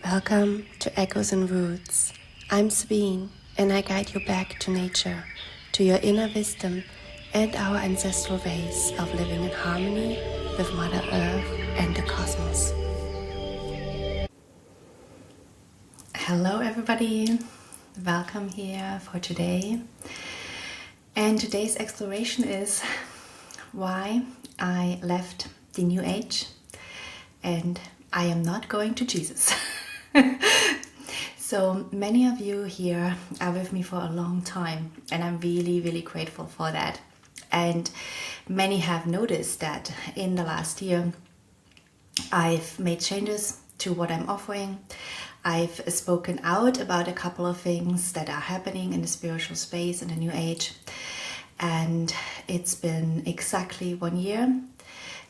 Welcome to Echoes and Roots. I'm Sabine, and I guide you back to nature, to your inner wisdom, and our ancestral ways of living in harmony with Mother Earth and the cosmos. Hello, everybody. Welcome here for today. And today's exploration is why I left the New Age and I am not going to Jesus. So many of you here are with me for a long time, and I'm really grateful for that. And many have noticed that in the last year I've made changes to what I'm offering. I've spoken out about a couple of things that are happening in the spiritual space in the New Age, and it's been exactly 1 year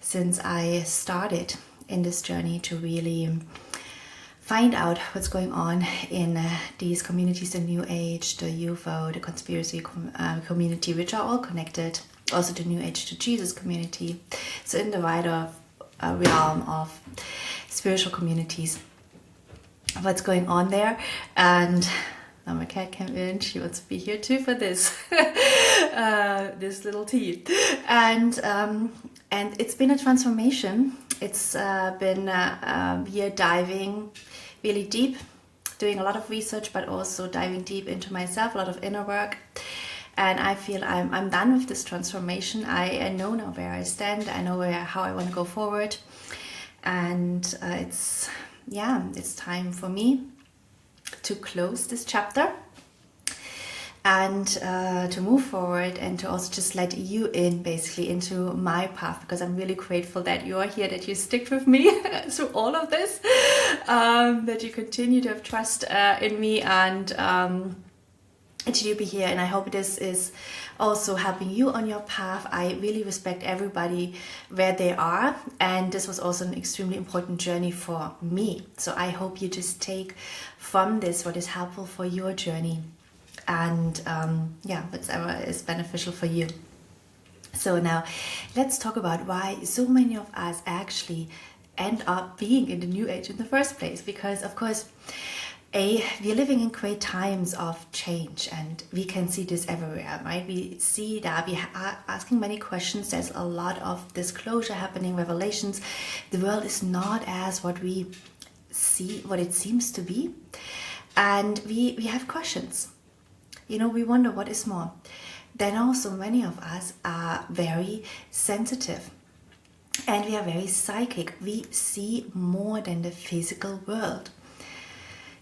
since I started in this journey to really find out what's going on in these communities, the New Age, the UFO, the conspiracy community, which are all connected, also the New Age to Jesus community. So in the wider realm of spiritual communities, what's going on there. And now my cat came in, she wants to be here too for this this little tea. And it's been a transformation. It's been a year diving really deep, doing a lot of research, but also diving deep into myself, a lot of inner work. And I feel I'm done with this transformation. I know now where I stand. I know how I want to go forward. And it's time for me to close this chapter and to move forward, and to also just let you in basically into my path, because I'm really grateful that you are here, that you stick with me through all of this, that you continue to have trust in me, and to you be here. And I hope this is also helping you on your path. I really respect everybody where they are, and this was also an extremely important journey for me. So I hope you just take from this what is helpful for your journey, and whatever is beneficial for you. So now let's talk about why so many of us actually end up being in the New Age in the first place. Because of course, we're living in great times of change, and we can see this everywhere, right? We see that we are asking many questions. There's a lot of disclosure happening, revelations. The world is not as what we see, what it seems to be. And we have questions. You know, we wonder what is more. Then also many of us are very sensitive, and we are very psychic. We see more than the physical world.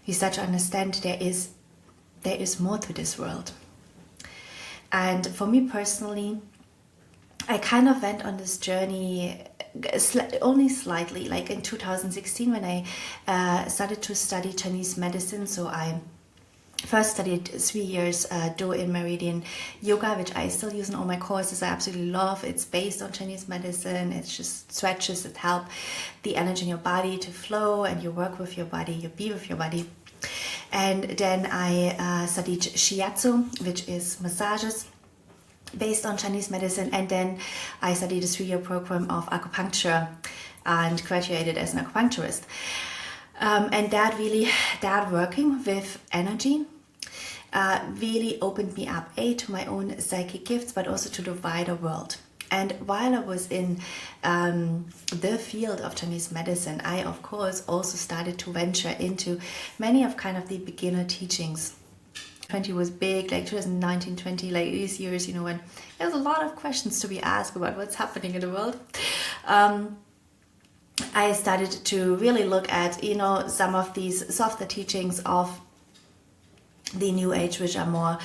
We start to understand there is more to this world. And for me personally, I kind of went on this journey only slightly, like in 2016 when I started to study Chinese medicine. So I first studied 3 years Do in Meridian Yoga, which I still use in all my courses. I absolutely love. It's based on Chinese medicine. It's just stretches that help the energy in your body to flow, and you work with your body, you be with your body. And then I studied Shiatsu, which is massages based on Chinese medicine. And then I studied a 3-year program of acupuncture and graduated as an acupuncturist. And that working with energy really opened me up, to my own psychic gifts, but also to the wider world. And while I was in the field of Chinese medicine, I of course also started to venture into many of kind of the beginner teachings. 20 was big, like 2019, 20, like these years, you know, when there's a lot of questions to be asked about what's happening in the world. I started to really look at, you know, some of these softer teachings of the New Age, which are more,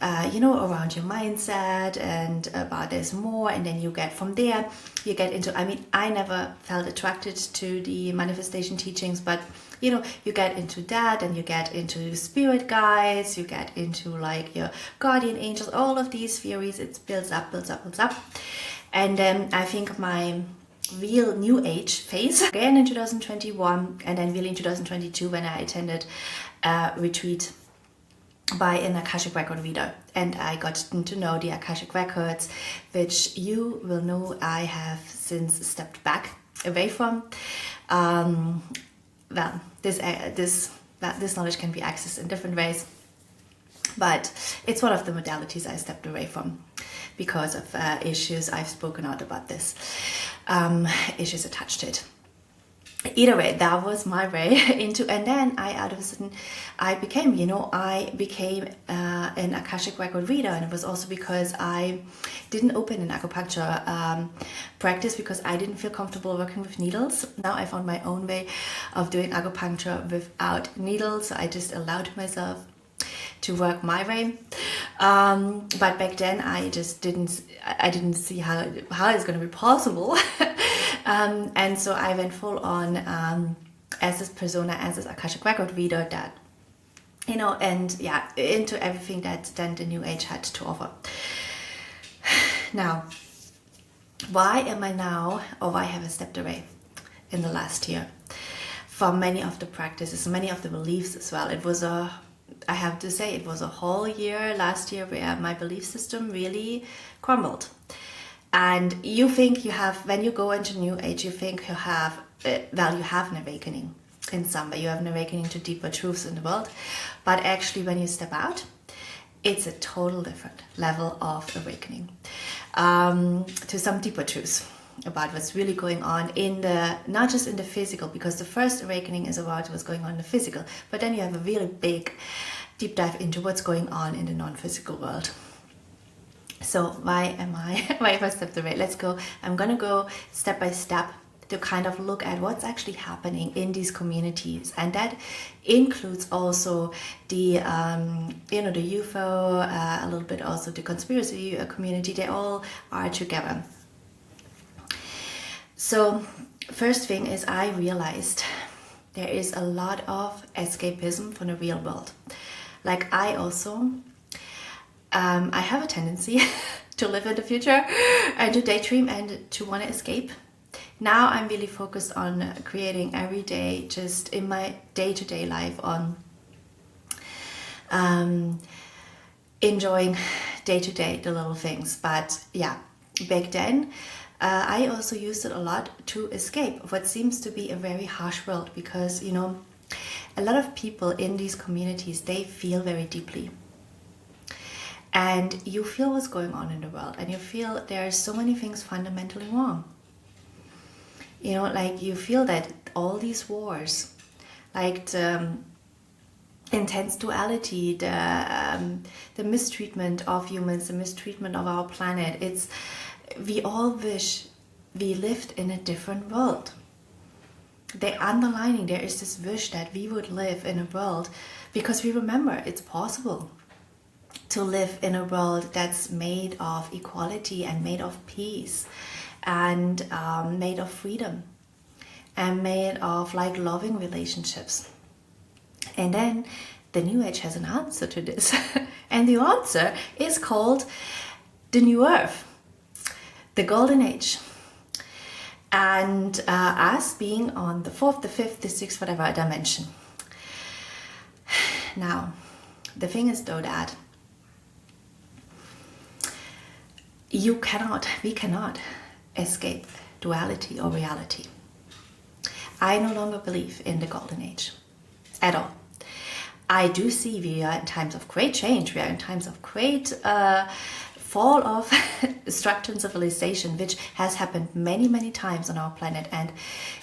around your mindset and about there's more. And then you get from there, you get into, I never felt attracted to the manifestation teachings, but, you know, you get into that, and you get into spirit guides, you get into like your guardian angels, all of these theories. It builds up. And then I think my real New Age phase again in 2021, and then really in 2022 when I attended a retreat by an Akashic record reader, and I got to know the Akashic records, which you will know I have since stepped back away from. well, this knowledge can be accessed in different ways, but it's one of the modalities I stepped away from because of issues. I've spoken out about this, issues attached to it. Either way, that was my way into, and then out of a sudden I became an Akashic record reader, and it was also because I didn't open an acupuncture practice because I didn't feel comfortable working with needles. Now I found my own way of doing acupuncture without needles, so I just allowed myself to work my way. But back then I just didn't see how it's going to be possible. And so I went full on as this persona, as this Akashic record reader, that, into everything that then the New Age had to offer. Now, why have I stepped away in the last year from many of the practices, many of the beliefs as well? I have to say, it was a whole year last year where my belief system really crumbled. And you think you have, when you go into New Age, you think you have an awakening in some way. You have an awakening to deeper truths in the world. But actually, when you step out, it's a total different level of awakening to some deeper truths about what's really going on not just in the physical, because the first awakening is about what's going on in the physical, but then you have a really big deep dive into what's going on in the non-physical world. So why have I stepped away? I'm gonna go step by step to kind of look at what's actually happening in these communities, and that includes also the the UFO, a little bit also the conspiracy community. They all are together. So first thing is, I realized there is a lot of escapism from the real world. Like I also I have a tendency to live in the future and to daydream and to want to escape. Now I'm really focused on creating every day, just in my day-to-day life, on enjoying day-to-day the little things. But yeah, back then I also used it a lot to escape what seems to be a very harsh world, because a lot of people in these communities, they feel very deeply. And you feel what's going on in the world, and you feel there are so many things fundamentally wrong. Like you feel that all these wars, like the intense duality, the mistreatment of humans, the mistreatment of our planet, we all wish we lived in a different world. There is this wish that we would live in a world, because we remember it's possible to live in a world that's made of equality and made of peace and made of freedom and made of loving relationships. And then the New Age has an answer to this. And the answer is called the New Earth, the Golden Age. And us being on the 4th, the 5th, the 6th, whatever dimension. Now, the thing is though that we cannot escape duality or reality. I no longer believe in the Golden Age at all. I do see we are in times of great change. We are in times of great fall of structure and civilization, which has happened many, many times on our planet. And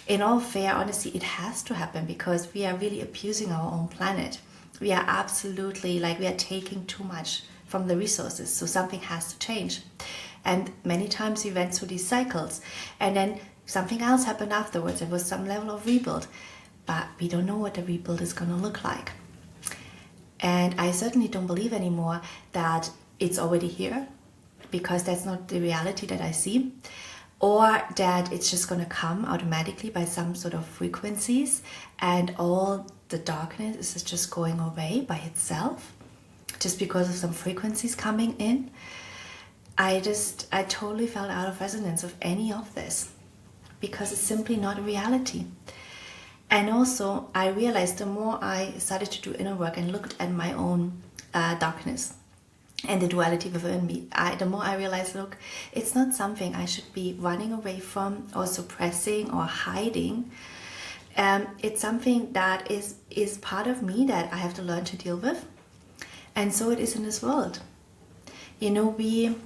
in all fair honesty, it has to happen, because we are really abusing our own planet. We are absolutely, we are taking too much from the resources, so something has to change. And many times we went through these cycles, and then something else happened afterwards. There was some level of rebuild, but we don't know what the rebuild is going to look like. And I certainly don't believe anymore that it's already here, because that's not the reality that I see, or that it's just going to come automatically by some sort of frequencies and all the darkness is just going away by itself just because of some frequencies coming in. I totally fell out of resonance of any of this, because it's simply not a reality. And also I realized the more I started to do inner work and looked at my own darkness and the duality within me, the more I realized, look, it's not something I should be running away from or suppressing or hiding. it's something that is part of me that I have to learn to deal with. And so it is in this world. You know, when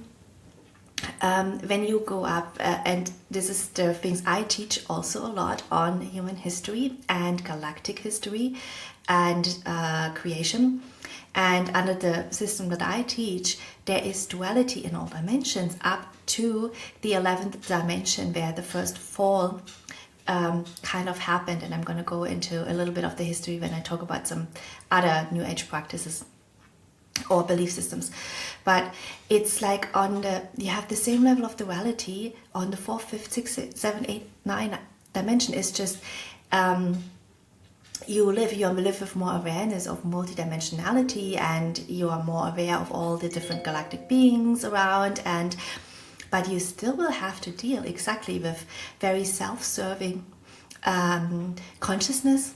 you go up, and this is the things I teach also a lot on human history and galactic history and creation. And under the system that I teach, there is duality in all dimensions up to the 11th dimension, where the first fall kind of happened. And I'm going to go into a little bit of the history when I talk about some other New Age practices or belief systems. But it's like you have the same level of duality on the 4th, 5th, 6th, 7th, 8th, 9th dimension. It's just you live with more awareness of multidimensionality, and you are more aware of all the different galactic beings around, but you still will have to deal exactly with very self-serving consciousness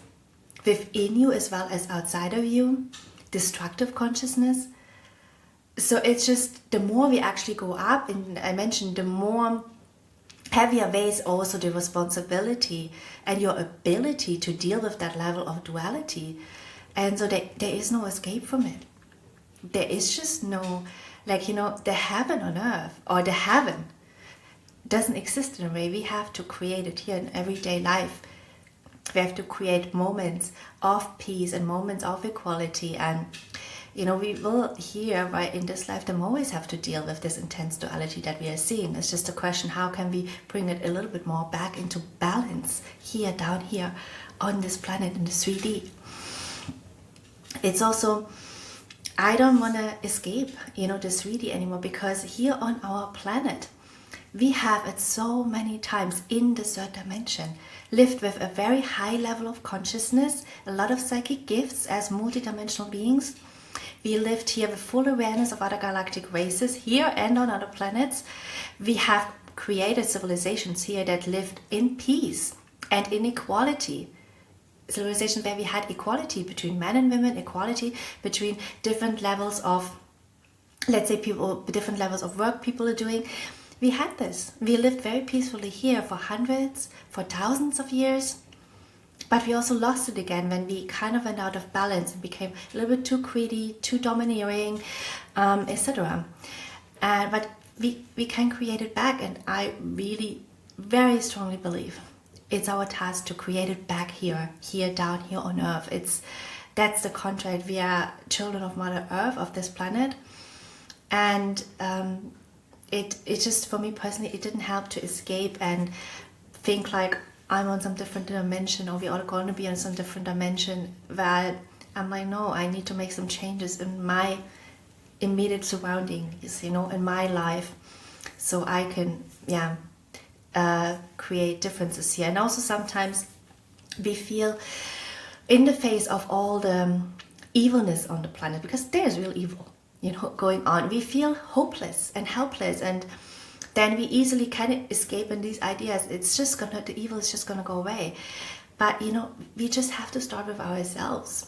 within you as well as outside of you, destructive consciousness. So it's just, the more we actually go up in dimension, the more heavier weighs also the responsibility and your ability to deal with that level of duality. And so there is no escape from it. There is just no, the heaven on earth, or the heaven doesn't exist in a way. We have to create it here in everyday life. We have to create moments of peace and moments of equality. And we will here, right, in this lifetime always have to deal with this intense duality that we are seeing. It's just a question, how can we bring it a little bit more back into balance here, down here on this planet in the 3D. It's also, I don't want to escape, the 3D anymore, because here on our planet, we have it so many times in the 3rd dimension, lived with a very high level of consciousness, a lot of psychic gifts as multidimensional beings. We lived here with full awareness of other galactic races here and on other planets. We have created civilizations here that lived in peace and in equality. Civilizations where we had equality between men and women, equality between different levels of, let's say, different levels of work people are doing. We had this. We lived very peacefully here for hundreds, for thousands of years. But we also lost it again when we kind of went out of balance and became a little bit too greedy, too domineering, etc. But we can create it back, and I really very strongly believe it's our task to create it back here, down here on Earth. That's the contract. We are children of Mother Earth, of this planet, and it just, for me personally, it didn't help to escape and think like I'm on some different dimension, or we are going to be on some different dimension. Where I'm like, no, I need to make some changes in my immediate surroundings, in my life, so I can, create differences here. And also sometimes we feel, in the face of all the evilness on the planet, because there's real evil, going on, we feel hopeless and helpless, and then we easily can escape in these ideas. The evil is just gonna go away. But we just have to start with ourselves.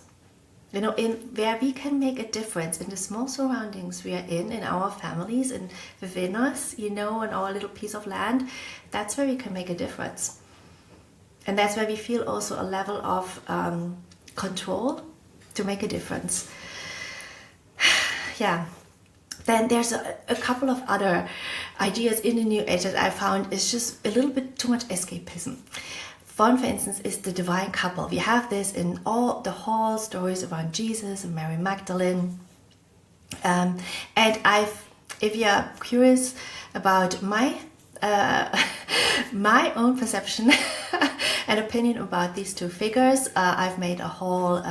In where we can make a difference in the small surroundings we are in our families and within us, on our little piece of land. That's where we can make a difference. And that's where we feel also a level of control to make a difference. Yeah. Then there's a couple of other ideas in the New Age that I found is just a little bit too much escapism. One, for instance, is the divine couple. We have this in all the whole stories around Jesus and Mary Magdalene. And if you're curious about my own perception and opinion about these two figures, I've made a whole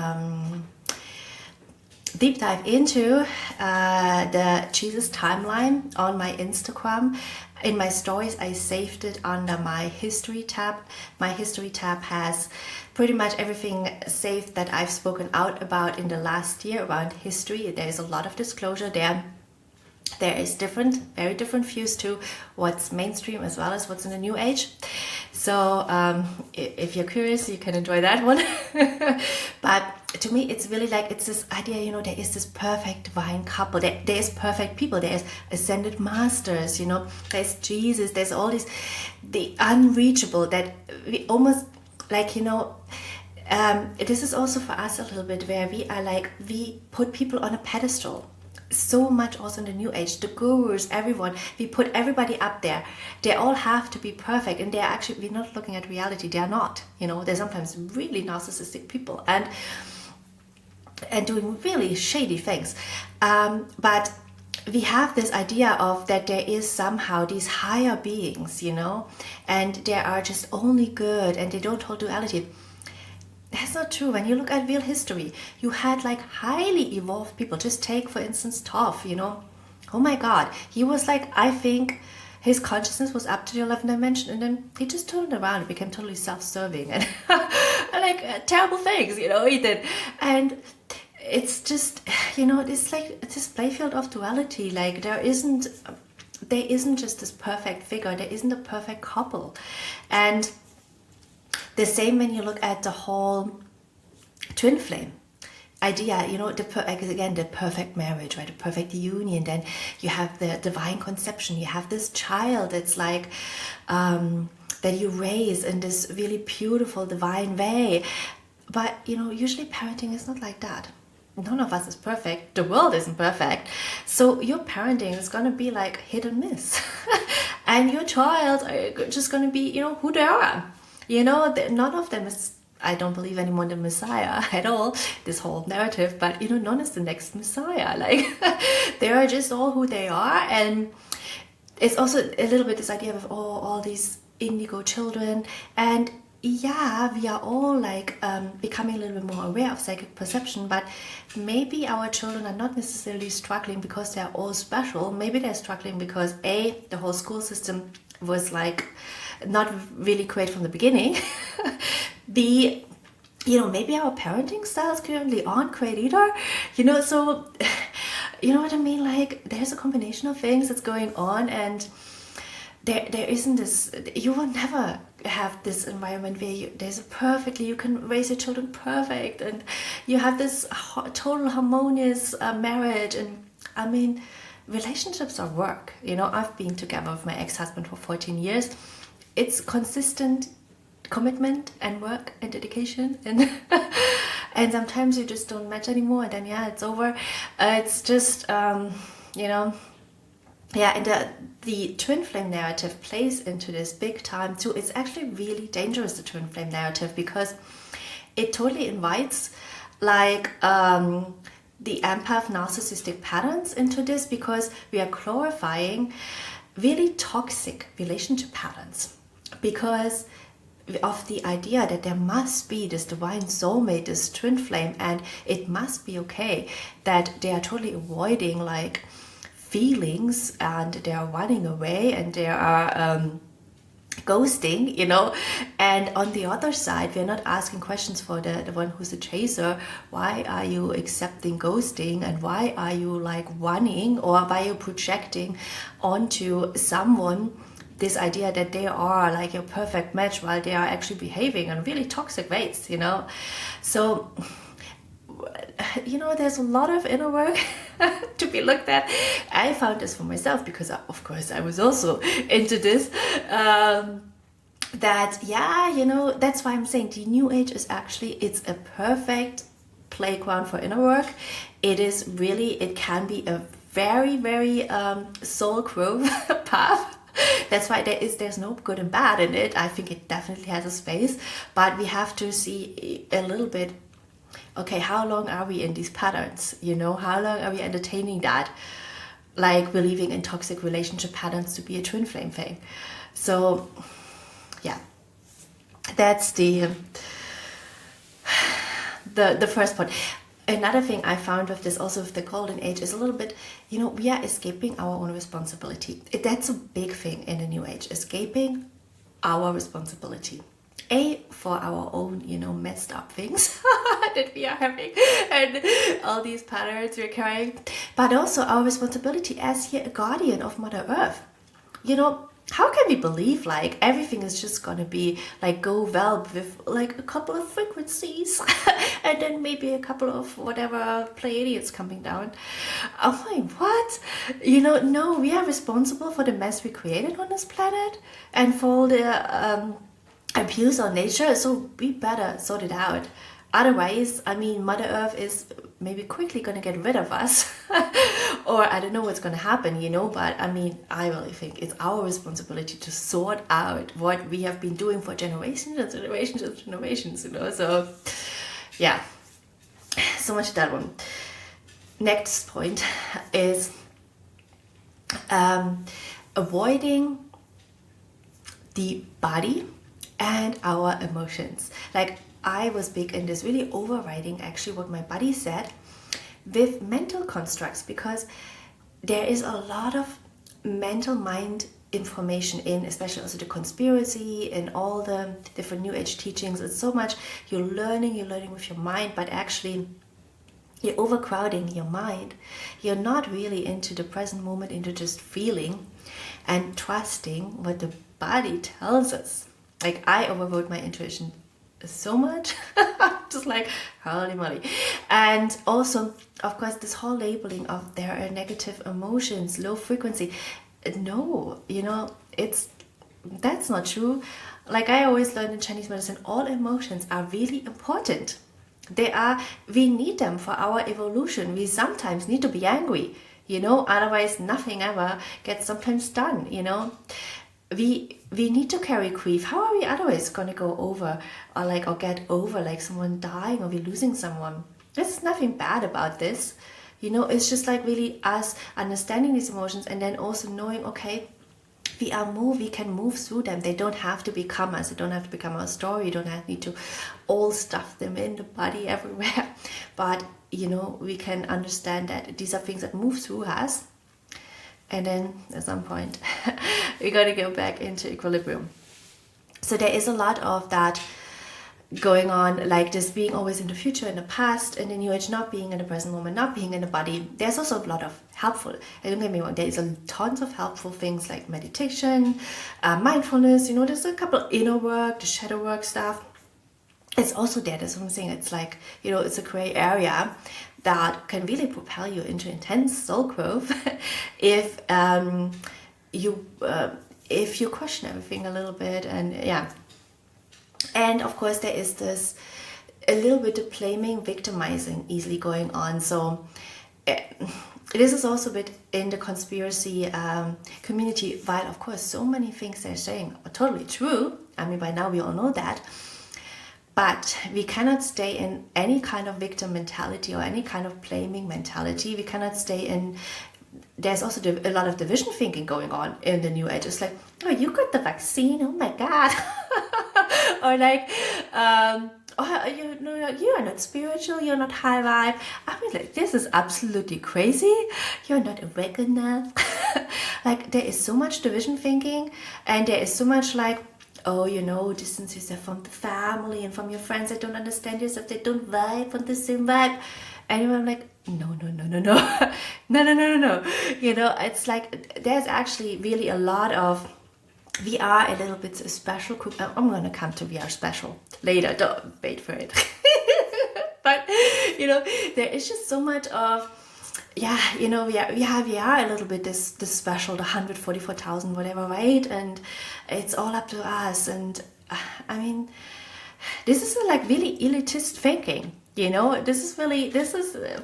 deep dive into the Jesus timeline on my Instagram. In my stories, I saved it under my history tab. My history tab has pretty much everything saved that I've spoken out about in the last year around history. There is a lot of disclosure there. There is very different views to what's mainstream as well as what's in the New Age. So if you're curious, you can enjoy that one. But to me, it's really like, it's this idea, there is this perfect divine couple. There is perfect people. There is ascended masters, there's Jesus. There's all these, the unreachable, that we almost like, this is also for us a little bit where we are like, we put people on a pedestal so much. Also in the new age, the gurus, everyone, we put everybody up there. They all have to be perfect, and they're actually, we're not looking at reality. They are not, they're sometimes really narcissistic people and doing really shady things, but we have this idea of that there is somehow these higher beings, and they are just only good and they don't hold duality. That's not true. When you look at real history, you had like highly evolved people. Just take, for instance, Toph, Oh my God. He was like, I think his consciousness was up to the 11th dimension, and then he just turned around and became totally self-serving and like terrible things, he did. And it's just, it's like this playfield of duality. Like there isn't just this perfect figure. There isn't a perfect couple. And the same when you look at the whole twin flame idea, the perfect marriage, right? The perfect union. Then you have the divine conception. You have this child that's like, that you raise in this really beautiful divine way. But, usually parenting is not like that. None of us is perfect. The world isn't perfect. So your parenting is going to be like hit and miss. And your child are just going to be, who they are. None of them is, I don't believe anyone the Messiah at all, this whole narrative, but none is the next Messiah. Like they are just all who they are. And it's also a little bit this idea of all these indigo children. And yeah, we are all like becoming a little bit more aware of psychic perception, but maybe our children are not necessarily struggling because they're all special. Maybe they're struggling because A, the whole school system was like not really great from the beginning. B, maybe our parenting styles currently aren't great either. So you know what I mean? Like there's a combination of things that's going on, and there isn't this, you will never have this environment where you can raise your children perfect and you have this total harmonious marriage. And I mean, relationships are work. I've been together with my ex-husband for 14 years. It's consistent commitment and work and dedication, and and sometimes you just don't match anymore, and then it's over. It's just and the twin flame narrative plays into this big time too. It's actually really dangerous, the twin flame narrative, because it totally invites like the empath narcissistic patterns into this, because we are glorifying really toxic relationship patterns because of the idea that there must be this divine soulmate, this twin flame, and it must be okay that they are totally avoiding like feelings and they are running away and they are ghosting, and on the other side we're not asking questions for the one who's a chaser. Why are you accepting ghosting, and why are you like running, or why are you projecting onto someone this idea that they are like your perfect match while they are actually behaving in really toxic ways, So there's a lot of inner work to be looked at. I found this for myself because, of course, I was also into this. That's why I'm saying the new age is actually, it's a perfect playground for inner work. It can be a very, very soul growth path. That's why there's no good and bad in it. I think it definitely has a space, but we have to see a little bit, okay, how long are we in these patterns? How long are we entertaining that? Like believing in toxic relationship patterns to be a twin flame thing. So, yeah, that's the first point. Another thing I found with this, also with the golden age, is a little bit, we are escaping our own responsibility. That's a big thing in the new age, escaping our responsibility. For our own, messed up things that we are having and all these patterns we're carrying, but also our responsibility as here a guardian of Mother Earth. How can we believe like everything is just gonna be like go well with like a couple of frequencies and then maybe a couple of whatever Pleiadians coming down? I'm like, what? No, we are responsible for the mess we created on this planet and for the abuse our nature, so we better sort it out. Otherwise, I mean, Mother Earth is maybe quickly going to get rid of us. Or I don't know what's going to happen, you know, but I mean, I really think it's our responsibility to sort out what we have been doing for generations and generations and generations, you know. So yeah, so much that one. Next point is avoiding the body and our emotions. Like, I was big in this, really overriding actually what my body said with mental constructs, because there is a lot of mental mind information in, especially also the conspiracy and all the different New Age teachings. It's so much you're learning with your mind, but actually you're overcrowding your mind. You're not really into the present moment, into just feeling and trusting what the body tells us. Like, I overrode my intuition so much. Just like, holy moly. And also, of course, this whole labeling of there are negative emotions, low frequency. No, you know, that's not true. Like I always learned in Chinese medicine, all emotions are really important. We need them for our evolution. We sometimes need to be angry, you know, otherwise nothing ever gets sometimes done, you know. We need to carry grief. How are we otherwise going to go over or get over like someone dying or we losing someone? There's nothing bad about this, you know. It's just like really us understanding these emotions, and then also knowing, okay, we can move through them. They don't have to become us. They don't have to become our story. You don't need to all stuff them in the body everywhere. But, you know, we can understand that these are things that move through us. And then at some point, we got to go back into equilibrium. So there is a lot of that going on, like this being always in the future, in the past, and the New Age not being in the present moment, not being in the body. There's also a lot of helpful, and don't get me wrong, there is tons of helpful things like meditation, mindfulness, you know, there's a couple of inner work, the shadow work stuff. It's also there, that's what I'm saying. It's like, you know, it's a gray area that can really propel you into intense soul growth if you question everything a little bit. And yeah, and of course there is this a little bit of blaming, victimizing easily going on. So this is also a bit in the conspiracy community, while of course so many things they're saying are totally true. I mean, by now we all know that. But we cannot stay in any kind of victim mentality or any kind of blaming mentality. We cannot stay in... There's also a lot of division thinking going on in the New Age. It's like, oh, you got the vaccine, oh my God. Or like, oh, you are not spiritual, you're not high vibe. I mean, like, this is absolutely crazy. You're not a vegan. Like, there is so much division thinking, and there is so much like, oh, you know, distance yourself from the family and from your friends that don't understand yourself, they don't vibe on the same vibe. And I'm like, no. No. You know, it's like, there's actually really a lot of, we are a little bit a special group. I'm going to come to we are special later, don't wait for it. But, you know, there is just so much of, yeah, you know, we are a little bit this special, the 144,000, whatever, right? And it's all up to us. And I mean, this is like really elitist thinking, you know. This is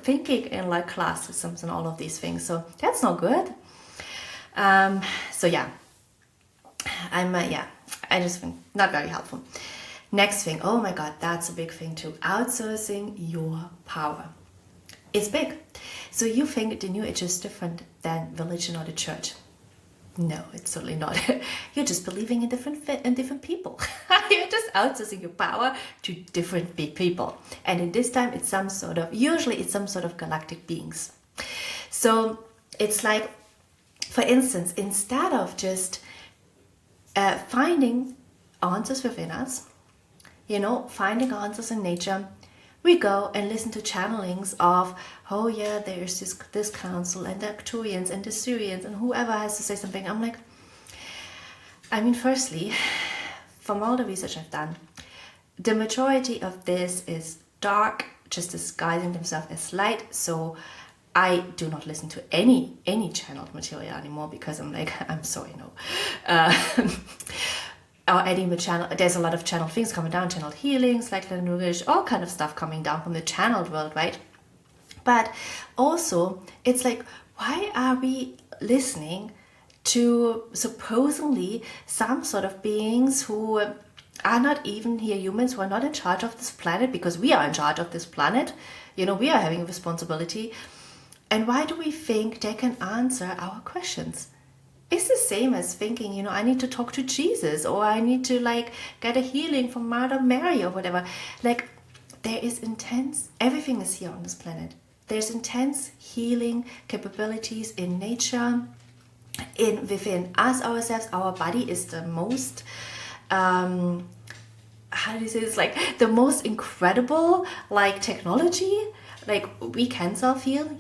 thinking in like class systems and all of these things. So that's not good. So yeah, I just think not very helpful. Next thing, oh my God, that's a big thing too. Outsourcing your power. It's big. So you think the New Age is different than religion or the church? No, it's certainly not. You're just believing in different people. You're just outsourcing your power to different big people. And in this time, usually it's some sort of galactic beings. So it's like, for instance, instead of just finding answers within us, you know, finding answers in nature, we go and listen to channelings of, oh yeah, there's this council and the Arcturians and the Syrians and whoever has to say something. I'm like, I mean, firstly, from all the research I've done, the majority of this is dark, just disguising themselves as light. So I do not listen to any channeled material anymore, because I'm like, I'm sorry, no. or adding the channel. There's a lot of channeled things coming down, channeled healings, like language, all kind of stuff coming down from the channeled world, right? But also, it's like, why are we listening to supposedly some sort of beings who are not even here humans, who are not in charge of this planet, because we are in charge of this planet? We are having a responsibility. And why do we think they can answer our questions? It's the same as thinking, I need to talk to Jesus, or I need to get a healing from Mother Mary or whatever. There is intense, everything is here on this planet. There's intense healing capabilities in nature, within us ourselves. Our body is the most, how do you say this? The most incredible, technology. We can self-heal,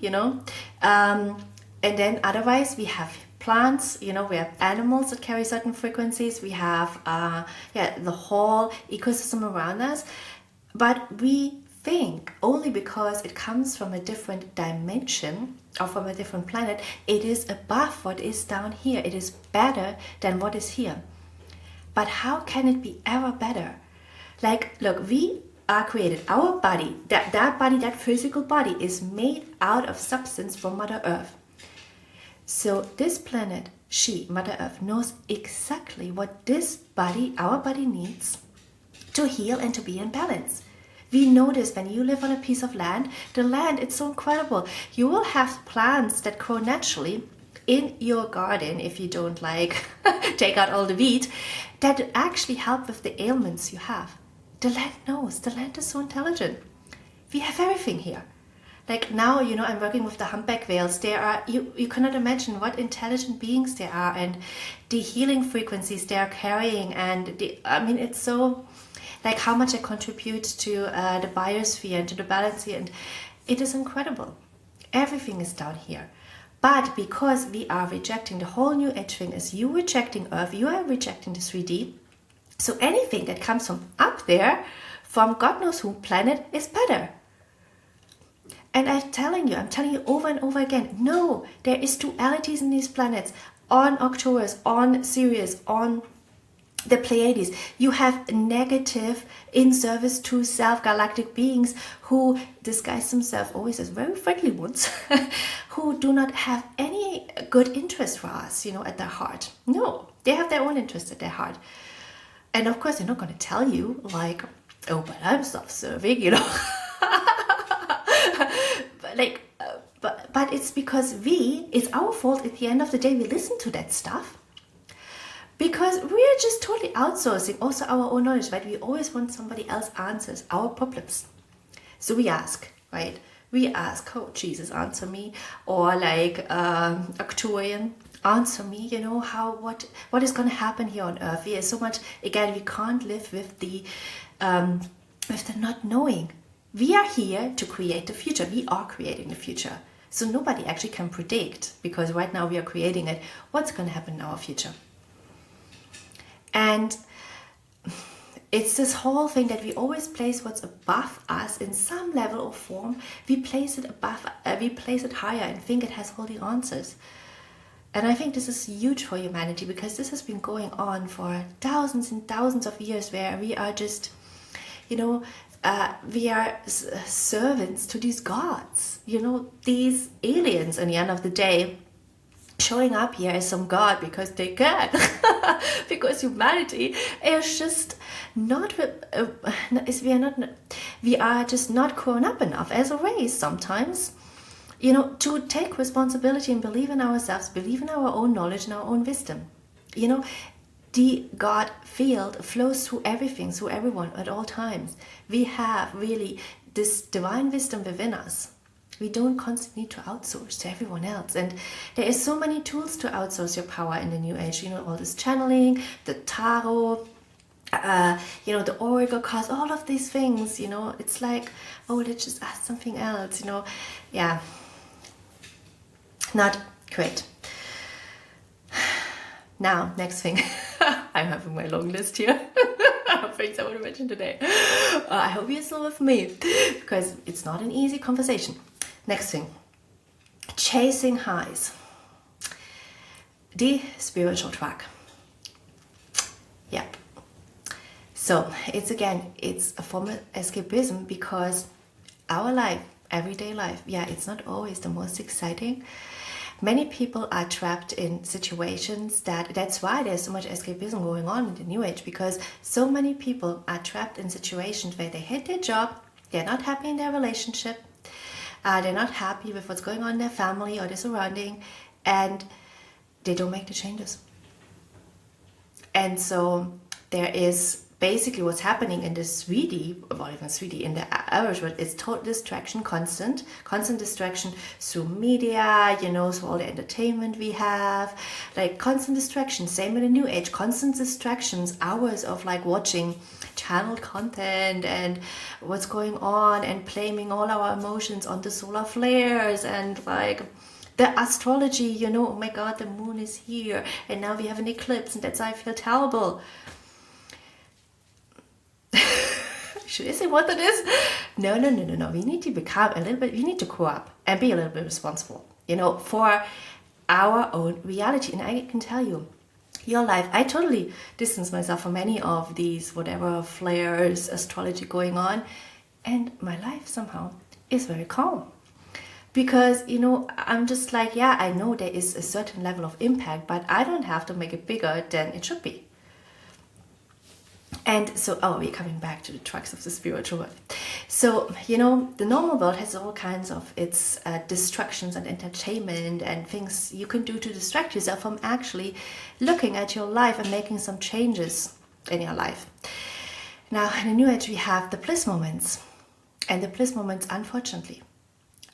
and then otherwise we have plants, we have animals that carry certain frequencies, we have the whole ecosystem around us. But we think, only because it comes from a different dimension or from a different planet, it is above what is down here, it is better than what is here. But how can it be ever better? Look, we are created, our body, that body, that physical body is made out of substance from Mother Earth. So this planet, she, Mother Earth, knows exactly what this body, our body, needs to heal and to be in balance. We know this when you live on a piece of land. The land, it's so incredible. You will have plants that grow naturally in your garden, if you don't take out all the weed, that actually help with the ailments you have. The land knows. The land is so intelligent. We have everything here. Now, I'm working with the humpback whales. There are, you cannot imagine what intelligent beings they are, and the healing frequencies they are carrying. And it's so, how much they contribute to the biosphere and to the balance here. And it is incredible. Everything is down here. But because we are rejecting the whole new age thing, is you rejecting Earth, you are rejecting the 3D. So anything that comes from up there, from God knows who planet, is better. And I'm telling you over and over again, no, there is dualities in these planets. On Arcturus, on Sirius, on the Pleiades, you have negative, in service to self-galactic beings who disguise themselves always as very friendly ones, who do not have any good interest for us, at their heart. No, they have their own interest at their heart. And of course, they're not going to tell you, oh, but I'm self-serving, But it's because it's our fault at the end of the day we listen to that stuff. Because we are just totally outsourcing also our own knowledge, right? We always want somebody else answers our problems. So we ask, right? We ask, oh, Jesus, answer me. Or Arcturian, answer me, what is going to happen here on Earth? We are so much, again, we can't live with the not knowing. We are here to create the future. We are creating the future. So nobody actually can predict, because right now we are creating it, what's going to happen in our future. And it's this whole thing that we always place what's above us in some level or form. We place it above, we place it higher and think it has all the answers. And I think this is huge for humanity, because this has been going on for thousands and thousands of years, where we are just, we are servants to these gods, these aliens. At the end of the day, showing up here as some god because they can, because humanity is just not, we are just not grown up enough as a race sometimes, to take responsibility and believe in ourselves, believe in our own knowledge and our own wisdom. The God field flows through everything, through everyone at all times. We have really this divine wisdom within us. We don't constantly need to outsource to everyone else. And there is so many tools to outsource your power in the new age. All this channeling, the tarot, the oracle cards, all of these things, it's oh, let's just ask something else, yeah. Not great. Now, next thing. I'm having my long list here of things I want to mention today. I hope you're still with me, because it's not an easy conversation. Next thing. Chasing highs. The spiritual track. Yep. So it's a form of escapism, because our life, everyday life, yeah, it's not always the most exciting. Many people are trapped in situations that's why there's so much escapism going on in the new age, because so many people are trapped in situations where they hate their job, they're not happy in their relationship, they're not happy with what's going on in their family or their surrounding, and they don't make the changes. And so there is basically what's happening in the 3D, well, even 3D, in the average world, is total distraction, constant distraction through media, through all the entertainment we have, like constant distraction. Same in the new age, constant distractions, hours of like watching channeled content and what's going on, and blaming all our emotions on the solar flares and like the astrology, oh my god, the moon is here and now we have an eclipse and that's why I feel terrible. Should I say what that is? No. We need to become a little bit, we need to grow up and be a little bit responsible, for our own reality. And I can tell you, your life, I totally distance myself from many of these whatever flares, astrology going on, and my life somehow is very calm. Because, I'm just like, yeah, I know there is a certain level of impact, but I don't have to make it bigger than it should be. And so, we're coming back to the trucks of the spiritual world. So, the normal world has all kinds of its distractions and entertainment and things you can do to distract yourself from actually looking at your life and making some changes in your life. Now, in the New Age, we have the bliss moments. And the bliss moments, unfortunately,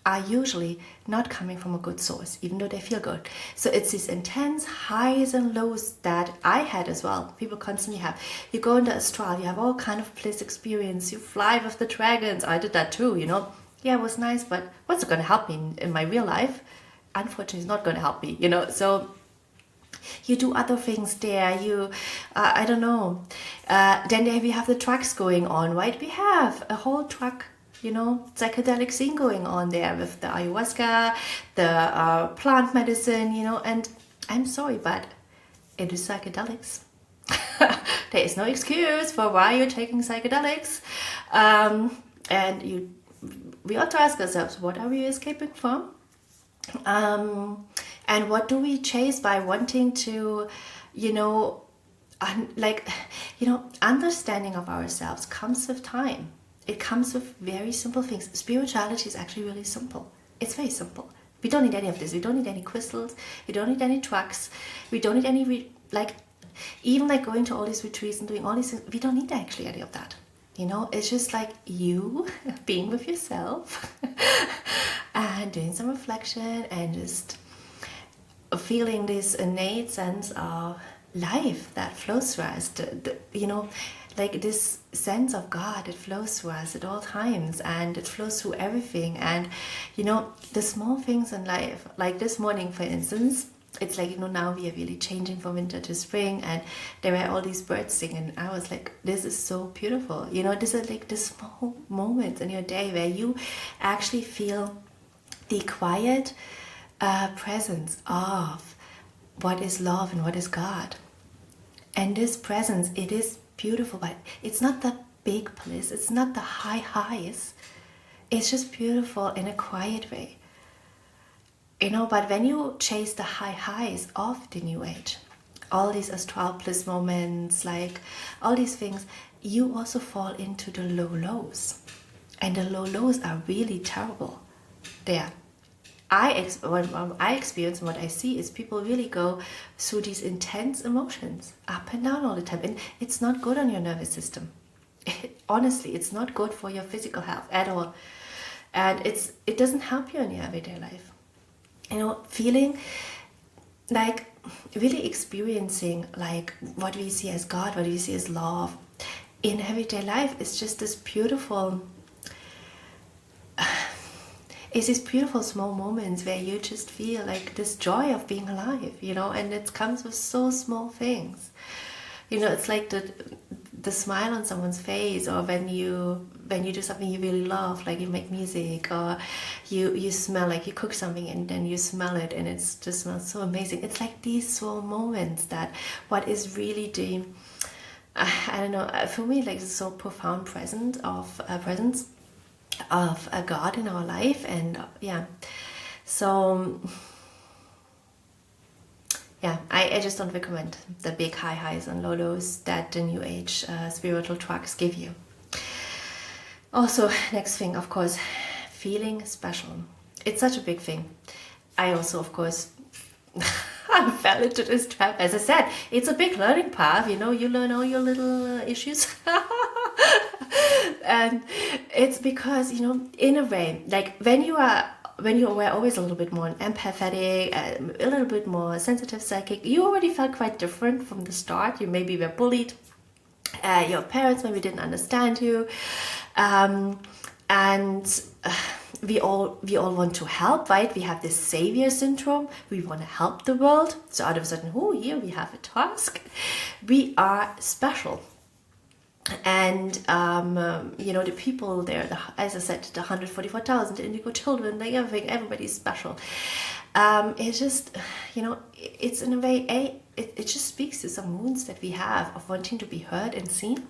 are usually not coming from a good source, even though they feel good. So it's these intense highs and lows that I had as well. People constantly have. You go into astral, you have all kind of bliss experience. You fly with the dragons. I did that too, Yeah, it was nice, but what's it going to help me in my real life? Unfortunately, it's not going to help me, So you do other things there. I don't know. Then there we have the trucks going on, right? We have a whole truck psychedelic scene going on there with the ayahuasca, the plant medicine, and I'm sorry, but it is psychedelics. There is no excuse for why you're taking psychedelics. And we ought to ask ourselves, what are we escaping from? And what do we chase by wanting to, understanding of ourselves comes with time. It comes with very simple things. Spirituality is actually really simple. It's very simple. We don't need any of this. We don't need any crystals. We don't need any trucks. We don't need any, even going to all these retreats and doing all these things. We don't need actually any of that. It's just like you being with yourself and doing some reflection and just feeling this innate sense of life that flows through us. This sense of God, it flows through us at all times, and it flows through everything. And the small things in life, like this morning, for instance, it's like, now we are really changing from winter to spring, and there were all these birds singing. I was like, this is so beautiful. This is like the small moments in your day where you actually feel the quiet presence of what is love and what is God. And this presence, it is beautiful, but it's not the big bliss, it's not the high highs. It's just beautiful in a quiet way. But when you chase the high highs of the New Age, all these astral bliss moments, like all these things, you also fall into the low lows. And the low lows are really terrible there. What I experience and what I see is people really go through these intense emotions up and down all the time, and it's not good on your nervous system. Honestly, it's not good for your physical health at all, and it doesn't help you in your everyday life. Feeling like really experiencing like what we see as God, what we see as love in everyday life is just this beautiful. It's these beautiful small moments where you just feel like this joy of being alive, and it comes with so small things. It's like the smile on someone's face, or when you do something you really love, like you make music, or you smell, like you cook something and then you smell it and it just smells so amazing. It's like these small moments that what is really I don't know, for me, like, it's so profound presence of a God in our life. And yeah, so yeah, I just don't recommend the big high highs and low lows that the New Age spiritual tracks give you. Also, next thing, of course, feeling special. It's such a big thing. I also, of course, I fell into this trap. As I said, it's a big learning path. You know, you learn all your little issues. And it's because, you know, in a way, like when you were always a little bit more empathetic, a little bit more sensitive, psychic, you already felt quite different from the start. You maybe were bullied. Your parents maybe didn't understand you. And we all want to help, right? We have this savior syndrome. We want to help the world. So out of a sudden, oh, here we have a task. We are special. And you know, the people there, as I said, the 144,000 indigo children, like everybody's special. It's just, you know, it's in a way, it just speaks to some wounds that we have of wanting to be heard and seen.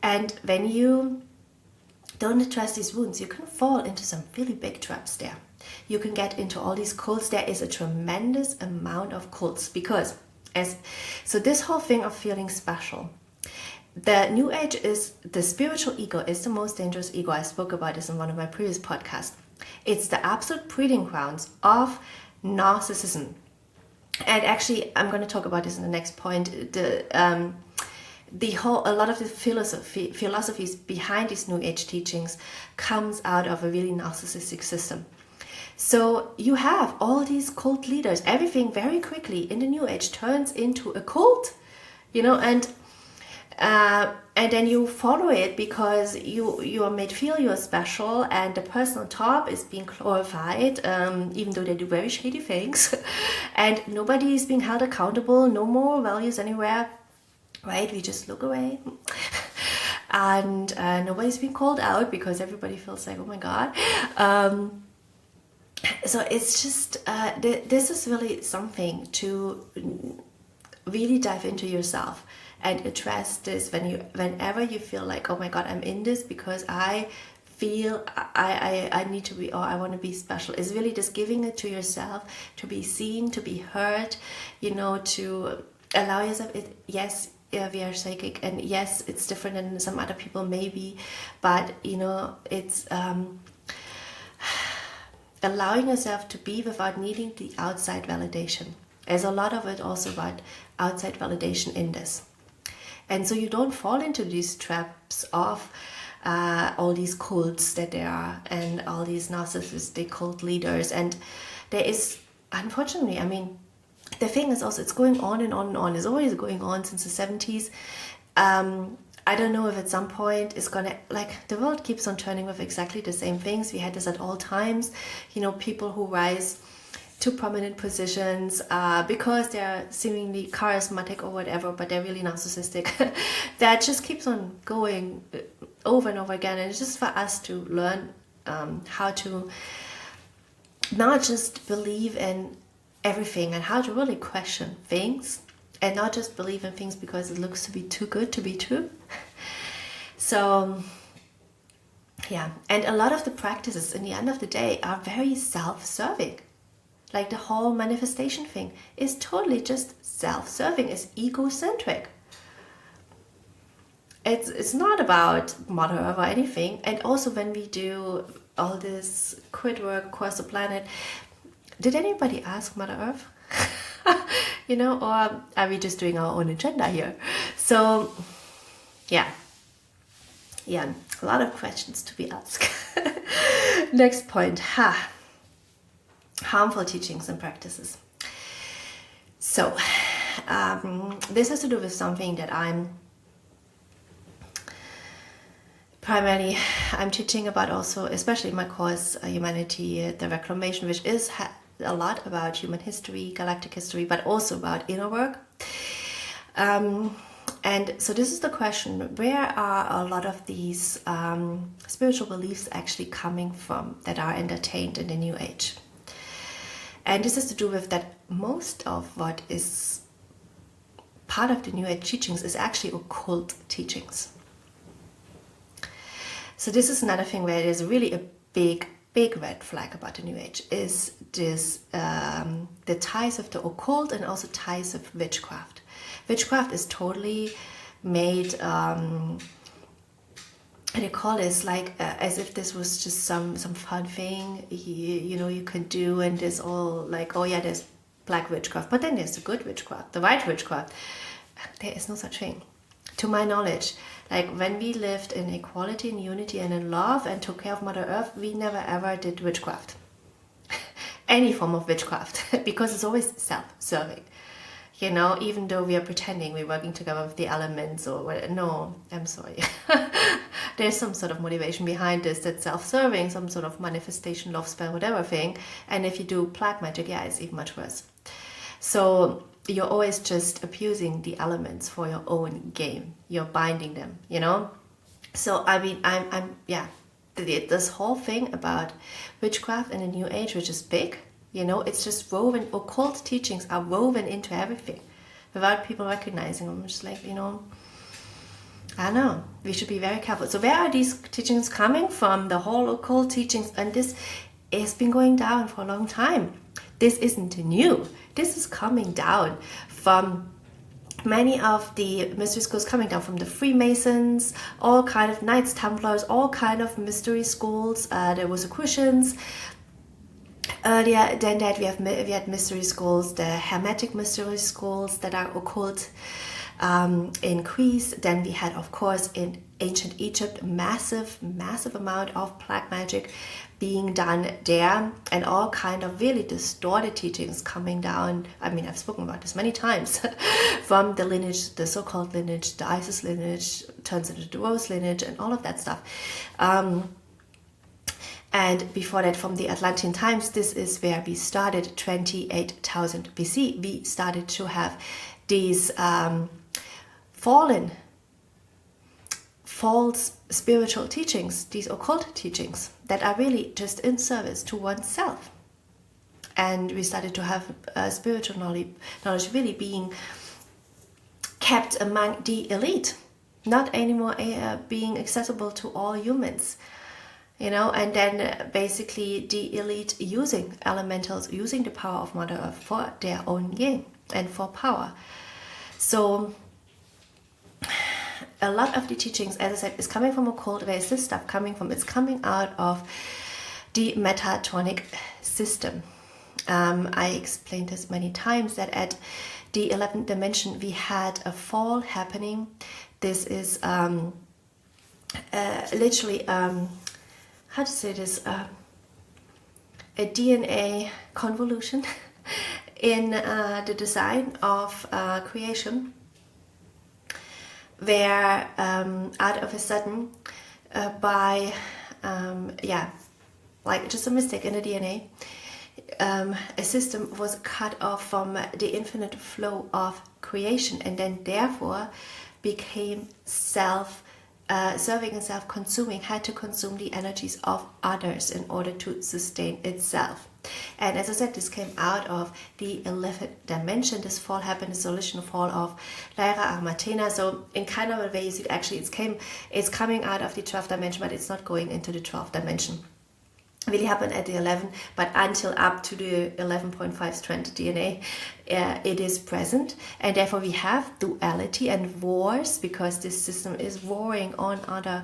And when you don't address these wounds, you can fall into some really big traps there. You can get into all these cults. There is a tremendous amount of cults because so this whole thing of feeling special, the New Age is, the spiritual ego is the most dangerous ego. I spoke about this in one of my previous podcasts. It's the absolute breeding grounds of narcissism. And actually, I'm going to talk about this in the next point. A lot of the philosophies behind these New Age teachings comes out of a really narcissistic system. So you have all these cult leaders. Everything very quickly in the New Age turns into a cult, you know, and then you follow it because you are made feel you're special, and the person on top is being glorified, even though they do very shady things, and nobody is being held accountable. No moral values anywhere, right? We just look away, and nobody's being called out because everybody feels like, oh my God. So it's just this is really something to really dive into yourself and address this whenever you feel like, oh my God, I'm in this because I feel I need to be, or I want to be special. Is really just giving it to yourself to be seen, to be heard, you know, to allow yourself. Yes, yeah, we are psychic, and yes, it's different than some other people maybe, but you know, it's allowing yourself to be without needing the outside validation. There's a lot of it also about outside validation in this. And so you don't fall into these traps of all these cults that there are and all these narcissistic cult leaders. And there is, unfortunately, I mean, the thing is also, it's going on and on and on. It's always going on since the 70s. I don't know if at some point it's gonna, like, the world keeps on turning with exactly the same things. We had this at all times, you know, people who rise to prominent positions because they're seemingly charismatic or whatever, but they're really narcissistic. That just keeps on going over and over again. And it's just for us to learn how to not just believe in everything, and how to really question things, and not just believe in things because it looks to be too good to be true. So yeah, and a lot of the practices in the end of the day are very self-serving. Like the whole manifestation thing is totally just self-serving, it's egocentric. It's not about Mother Earth or anything. And also when we do all this quit work across the planet, did anybody ask Mother Earth? You know, or are we just doing our own agenda here? So yeah, a lot of questions to be asked. Next point, harmful teachings and practices. So this has to do with something that I'm teaching about also, especially in my course, Humanity, the Reclamation, which is a lot about human history, galactic history, but also about inner work. And so this is the question: where are a lot of these spiritual beliefs actually coming from that are entertained in the New Age? And this has to do with that most of what is part of the New Age teachings is actually occult teachings. So this is another thing where there's really a big red flag about the New Age, is this the ties of the occult and also ties of witchcraft. Witchcraft is totally made, how do you call this, like as if this was just some fun thing you can do, and there's all like, oh yeah, there's black witchcraft, but then there's the good witchcraft, the white witchcraft. There is no such thing, to my knowledge. Like when we lived in equality and unity and in love and took care of Mother Earth, we never ever did witchcraft. Any form of witchcraft, because it's always self-serving. Even though we are pretending we're working together with the elements or what, no, I'm sorry. There's some sort of motivation behind this that's self-serving, some sort of manifestation, love spell, whatever thing. And if you do black magic, yeah, it's even much worse. So you're always just abusing the elements for your own game. You're binding them, So I mean, this whole thing about witchcraft and the New Age, which is big, it's just woven. Occult teachings are woven into everything without people recognizing them. I'm just like, I don't know. We should be very careful. So where are these teachings coming from? The whole occult teachings, and this has been going down for a long time. This isn't new. This is coming down from many of the mystery schools, coming down from the Freemasons, all kind of Knights Templars, all kind of mystery schools. There was Crucians. Earlier than that, we had mystery schools, the Hermetic mystery schools that are occult in Greece. Then we had, of course, in ancient Egypt, massive amount of black magic being done there, and all kind of really distorted teachings coming down. I mean, I've spoken about this many times, from the lineage, the so-called lineage, the Isis lineage turns into the Rose lineage, and all of that stuff. And before that, from the Atlantean times, this is where we started, 28,000 BC. We started to have these false spiritual teachings, these occult teachings that are really just in service to oneself. And we started to have spiritual knowledge really being kept among the elite, not anymore being accessible to all humans. And then basically the elite using elementals, using the power of Mother Earth for their own gain and for power. So a lot of the teachings, as I said, is coming from occult. Where is this stuff coming from? It's coming out of the Metatronic system. I explained this many times, that at the 11th dimension we had a fall happening. This is literally how to say this, a DNA convolution in the design of creation, where out of a sudden, by like just a mistake in the DNA, a system was cut off from the infinite flow of creation, and then therefore became self-serving and self-consuming, had to consume the energies of others in order to sustain itself. And as I said, this came out of the 11th dimension. This fall happened, the solution fall of Lyra Armatena. So in kind of a way, you see, actually it's coming out of the 12th dimension, but it's not going into the 12th dimension. Really happened at the 11, but until up to the 11.5 strand DNA, it is present, and therefore we have duality and wars, because this system is warring on other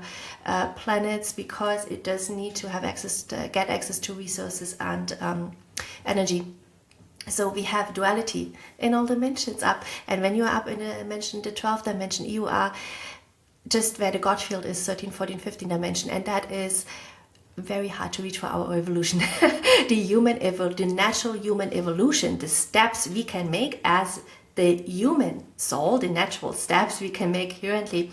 planets, because it does need to have get access to resources and energy. So we have duality in all dimensions up, and when you are up in the 12th dimension, you are just where the God field is, 13, 14, 15 dimension, and that is very hard to reach for our evolution. The natural human evolution, the steps we can make as the human soul, the natural steps we can make currently,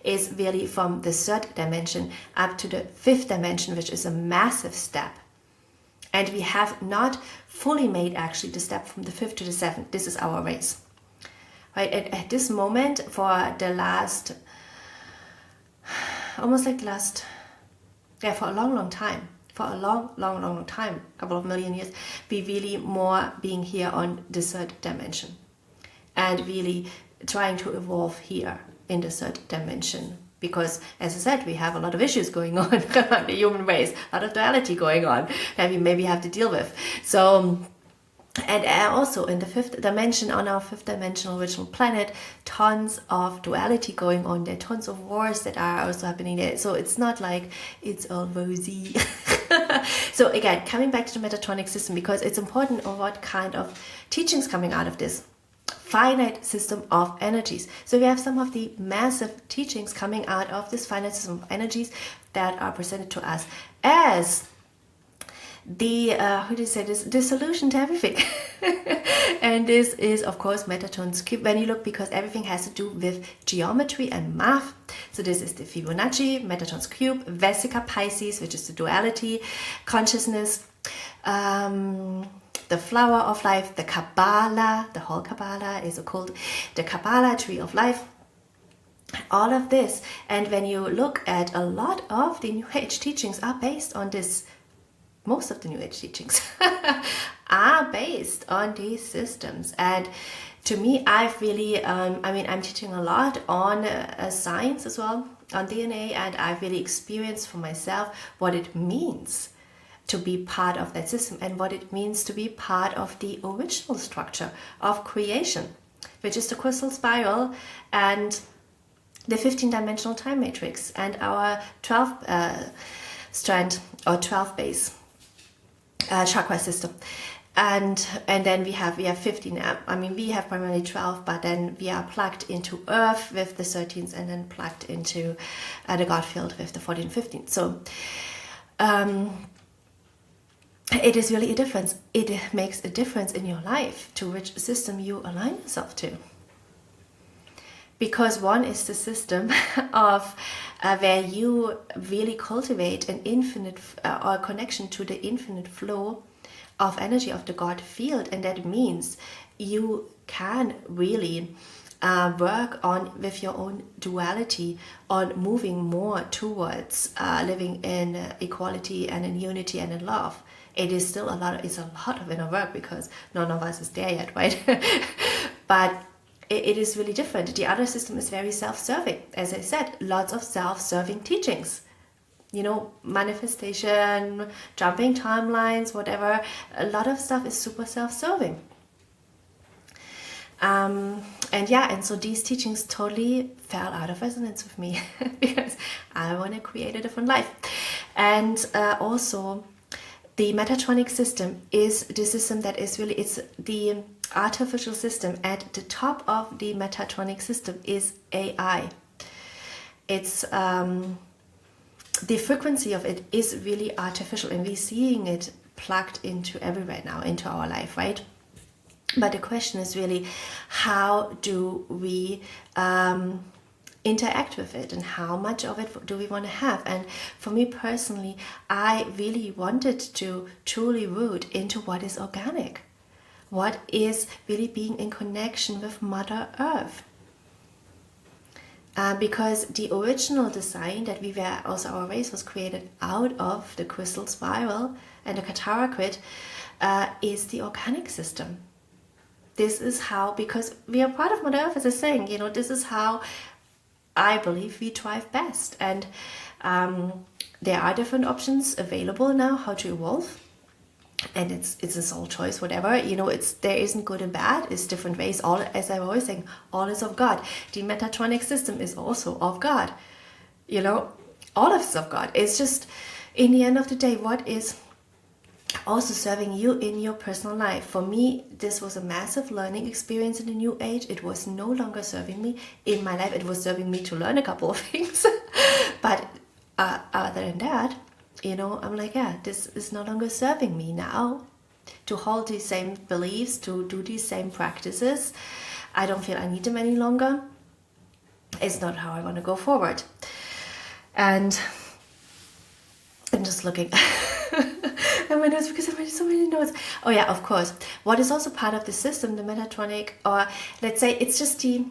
is really from the 3rd dimension up to the 5th dimension, which is a massive step. And we have not fully made actually the step from the 5th to the 7th. This is our race. Right? At this moment, for the last, for a long time, couple of million years, we really more being here on the 3rd dimension, and really trying to evolve here in the third dimension. Because, as I said, we have a lot of issues going on in the human race, a lot of duality going on that we maybe have to deal with. So, and also in the fifth dimension, on our fifth dimensional original planet, tons of duality going on there, tons of wars that are also happening there. So it's not like it's all rosy. So again, coming back to the Metatronic system, because it's important of what kind of teachings coming out of this finite system of energies. So we have some of the massive teachings coming out of this finite system of energies that are presented to us as the how do you say this, the solution to everything. And this is of course Metatron's cube when you look, because everything has to do with geometry and math. So this is the Fibonacci, Metatron's cube, Vesica Pisces, which is the duality, consciousness, the flower of life, the Kabbalah, the whole Kabbalah is called the Kabbalah tree of life. All of this, and when you look at a lot of the New Age teachings are based on this. Most of the New Age teachings are based on these systems. And to me, I've really, I'm teaching a lot on science as well, on DNA, and I've really experienced for myself what it means to be part of that system and what it means to be part of the original structure of creation, which is the crystal spiral and the 15-dimensional time matrix and our 12 strand or 12 base chakra system. And then we have 15. We have primarily 12, but then we are plugged into Earth with the 13th, and then plugged into the God field with the 14th, 15th. So it is really a difference. It makes a difference in your life to which system you align yourself to. Because one is the system of where you really cultivate an infinite or connection to the infinite flow of energy of the God field, and that means you can really work on with your own duality on moving more towards living in equality and in unity and in love. It is still it's a lot of inner work because none of us is there yet, right? But it is really different. The other system is very self-serving. As I said, lots of self-serving teachings. Manifestation, jumping timelines, whatever. A lot of stuff is super self-serving. And so these teachings totally fell out of resonance with me because I want to create a different life. And also, the Metatronic system is the system that is really, it's the artificial system. At the top of the Metatronic system is AI. It's the frequency of it is really artificial, and we're seeing it plugged into everywhere now, into our life, right? But the question is really, how do we interact with it, and how much of it do we want to have? And for me personally, I really wanted to truly root into what is organic, what is really being in connection with Mother Earth. Because the original design that we were, also our race was created out of the crystal spiral and the Katara grid, is the organic system. This is how, because we are part of Mother Earth, as I was saying, this is how I believe we thrive best. And there are different options available now how to evolve. And it's a soul choice, whatever, there isn't good and bad, it's different ways. All, as I'm always saying, all is of God. The Metatronic system is also of God. All of it's of God. It's just, in the end of the day, what is also serving you in your personal life. For me, this was a massive learning experience in the New Age. It was no longer serving me in my life. It was serving me to learn a couple of things. But other than that, I'm like, this is no longer serving me now to hold these same beliefs, to do these same practices. I don't feel I need them any longer. It's not how I want to go forward. And I'm just looking at my notes because I've made so many notes. Oh yeah, of course. What is also part of the system, the Metatronic, or let's say it's just the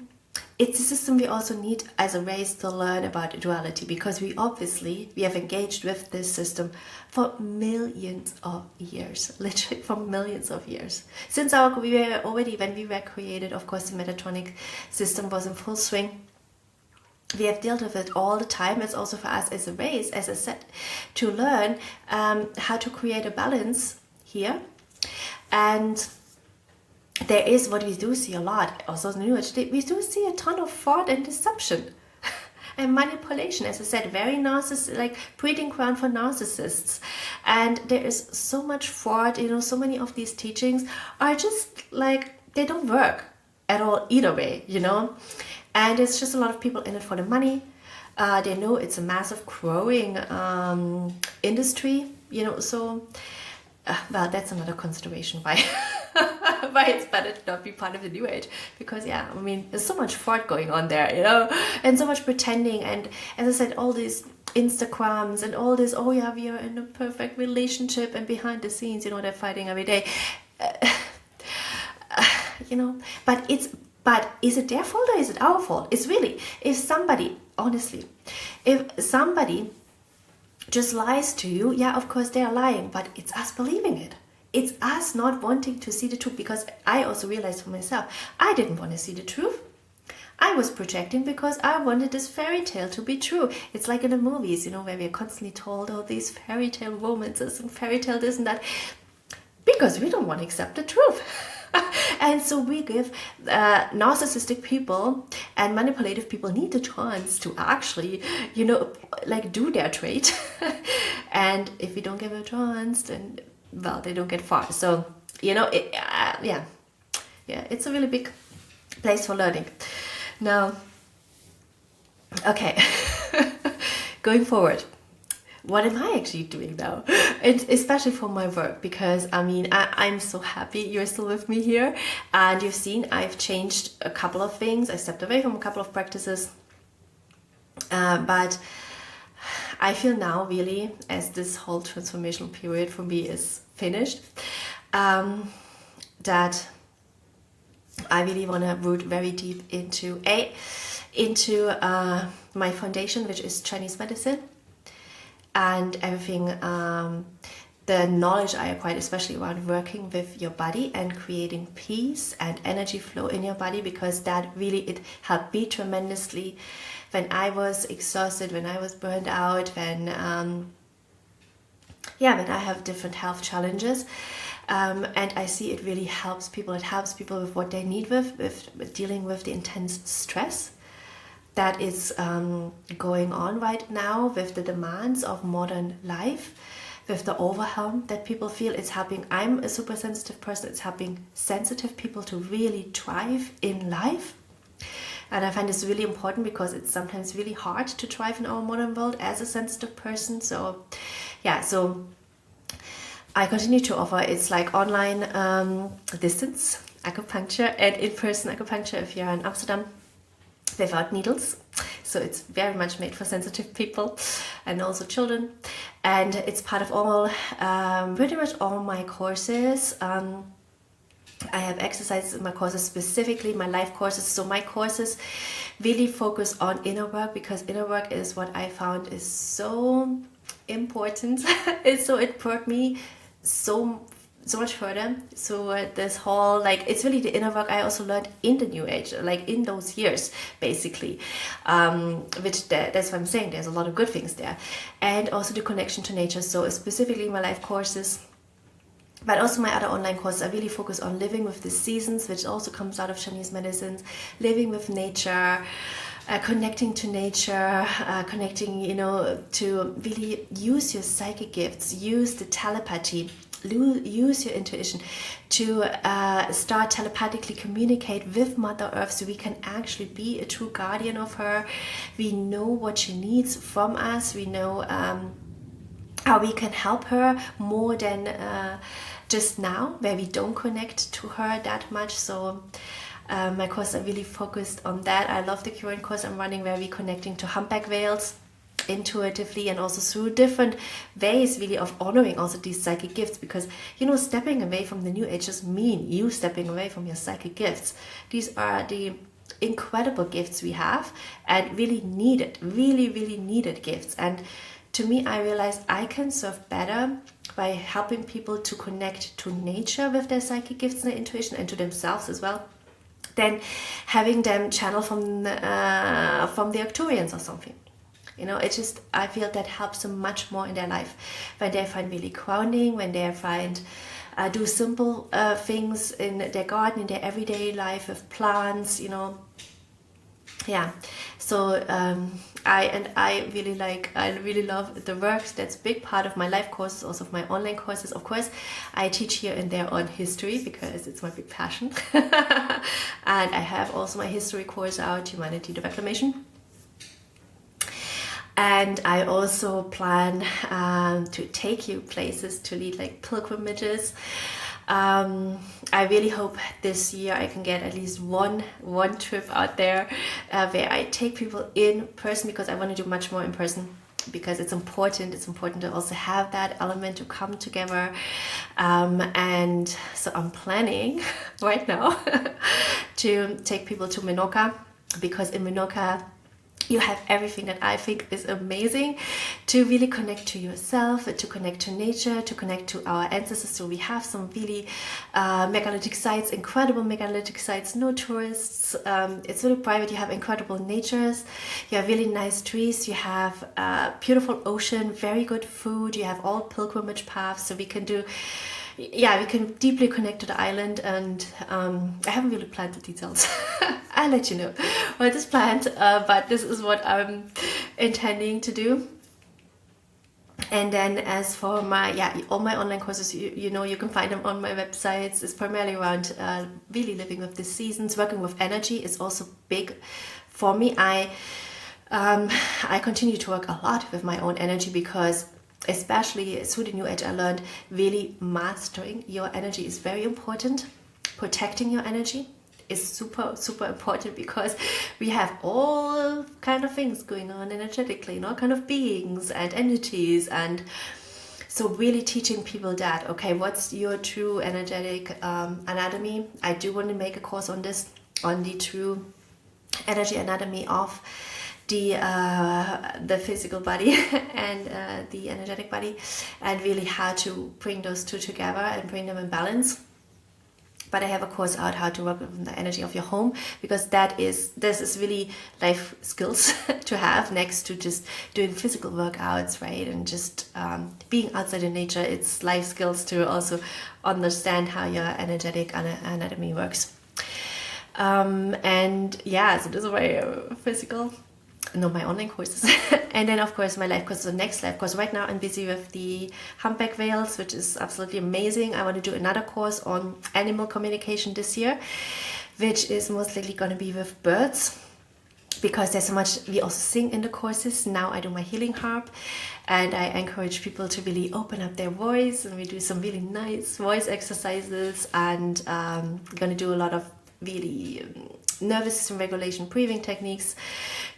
it's a system we also need as a race to learn about duality, because we have engaged with this system for millions of years, literally for millions of years. Since when we were created, of course, the Metatronic system was in full swing. We have dealt with it all the time. It's also for us as a race, as I said, to learn how to create a balance here. And there is what we do see a lot, also in the New Age, we do see a ton of fraud and deception and manipulation. As I said, very narcissistic, like breeding ground for narcissists. And there is so much fraud, so many of these teachings are just like, they don't work at all either way, And it's just a lot of people in it for the money. They know it's a massive growing industry, so, well, that's another consideration why why it's better to not be part of the New Age, because there's so much fraud going on there, and so much pretending, and as I said, all these Instagrams and all this, we are in a perfect relationship, and behind the scenes, they're fighting every day, but is it their fault or is it our fault? It's really, if somebody just lies to you, of course they are lying, but it's us believing it. It's us not wanting to see the truth, because I also realized for myself, I didn't want to see the truth. I was projecting because I wanted this fairy tale to be true. It's like in the movies, where we're constantly told, these fairy tale romances and fairy tale this and that, because we don't want to accept the truth. And so we give narcissistic people and manipulative people need the chance to actually, do their trade. And if we don't give a chance, then, well, they don't get far. So, it's a really big place for learning. Now, okay, going forward. What am I actually doing now? And especially for my work, because I'm so happy you're still with me here, and you've seen I've changed a couple of things. I stepped away from a couple of practices, but I feel now really, as this whole transformational period for me is finished, that I really want to root very deep into my foundation, which is Chinese medicine. And everything, the knowledge I acquired, especially around working with your body and creating peace and energy flow in your body, because that really, it helped me tremendously when I was exhausted, when I was burned out, when I have different health challenges. And I see it really helps people. It helps people with what they need with dealing with the intense stress that is going on right now, with the demands of modern life, with the overwhelm that people feel. It's helping. I'm a super sensitive person. It's helping sensitive people to really thrive in life. And I find this really important, because it's sometimes really hard to thrive in our modern world as a sensitive person. So I continue to offer, it's like online distance acupuncture and in-person acupuncture if you're in Amsterdam, without needles. So it's very much made for sensitive people and also children. And it's part of all, pretty much all my courses. I have exercises in my courses, specifically my life courses. So my courses really focus on inner work, because inner work is what I found is so important. It brought me so much further. So this whole, it's really the inner work I also learned in the New Age, in those years, basically, that's what I'm saying, there's a lot of good things there. And also the connection to nature. So specifically my life courses, but also my other online courses, I really focus on living with the seasons, which also comes out of Chinese medicine, living with nature, connecting to nature, connecting, to really use your psychic gifts, use the telepathy, use your intuition to start telepathically communicate with Mother Earth, so we can actually be a true guardian of her. We know what she needs from us. We know how we can help her more than just now, where we don't connect to her that much. So my course are really focused on that. I love the current course I'm running, where we're connecting to humpback whales intuitively, and also through different ways really of honoring also these psychic gifts, because stepping away from the New Age just mean you stepping away from your psychic gifts. These are the incredible gifts we have, and really needed gifts. And to me, I realized I can serve better by helping people to connect to nature with their psychic gifts and their intuition, and to themselves as well, than having them channel from the Arcturians or something. You know, it's just, I feel that helps them much more in their life, when they find really grounding, when they find do simple things in their garden, in their everyday life with plants, you know. Yeah, so I really love the work. That's a big part of my life courses, also of my online courses. Of course, I teach here and there on history because it's my big passion. And I have also my history course out, Humanity the Reclamation. And I also plan to take you places, to lead like pilgrimages. I really hope this year I can get at least one trip out there where I take people in person, because I want to do much more in person, because it's important. It's important to also have that element to come together. And so I'm planning right now to take people to Menorca, because in Menorca you have everything that I think is amazing to really connect to yourself, to connect to nature, to connect to our ancestors. So we have some really megalithic sites, incredible megalithic sites, no tourists. It's really private. You have incredible natures. You have really nice trees. You have a beautiful ocean, very good food. You have all pilgrimage paths. So we can do, yeah, we can deeply connect to the island. And I haven't really planned the details. I'll let you know what is planned, but this is what I'm intending to do. And then as for my, all my online courses, you know, you can find them on my websites. It's primarily around really living with the seasons. Working with energy is also big for me. I continue to work a lot with my own energy, because especially through the New Age, I learned really mastering your energy is very important. Protecting your energy is super important, because we have all kind of things going on energetically, and all kind of beings and entities. And so really teaching people that, okay, what's your true energetic anatomy. I do want to make a course on this, on the true energy anatomy of the physical body and the energetic body, and really how to bring those two together and bring them in balance. But I have a course out how to work with the energy of your home, because this is really life skills to have next to just doing physical workouts, right? And just being outside in nature. It's life skills to also understand how your energetic anatomy works. And yeah, so this is my physical, no, my online courses. And then of course my life course, the next life course. Right now I'm busy with the humpback whales, which is absolutely amazing. I want to do another course on animal communication this year, which is most likely going to be with birds, because there's so much we also sing in the courses. Now I do my healing harp, and I encourage people to really open up their voice, and we do some really nice voice exercises, and we're going to do a lot of really nervous system regulation breathing techniques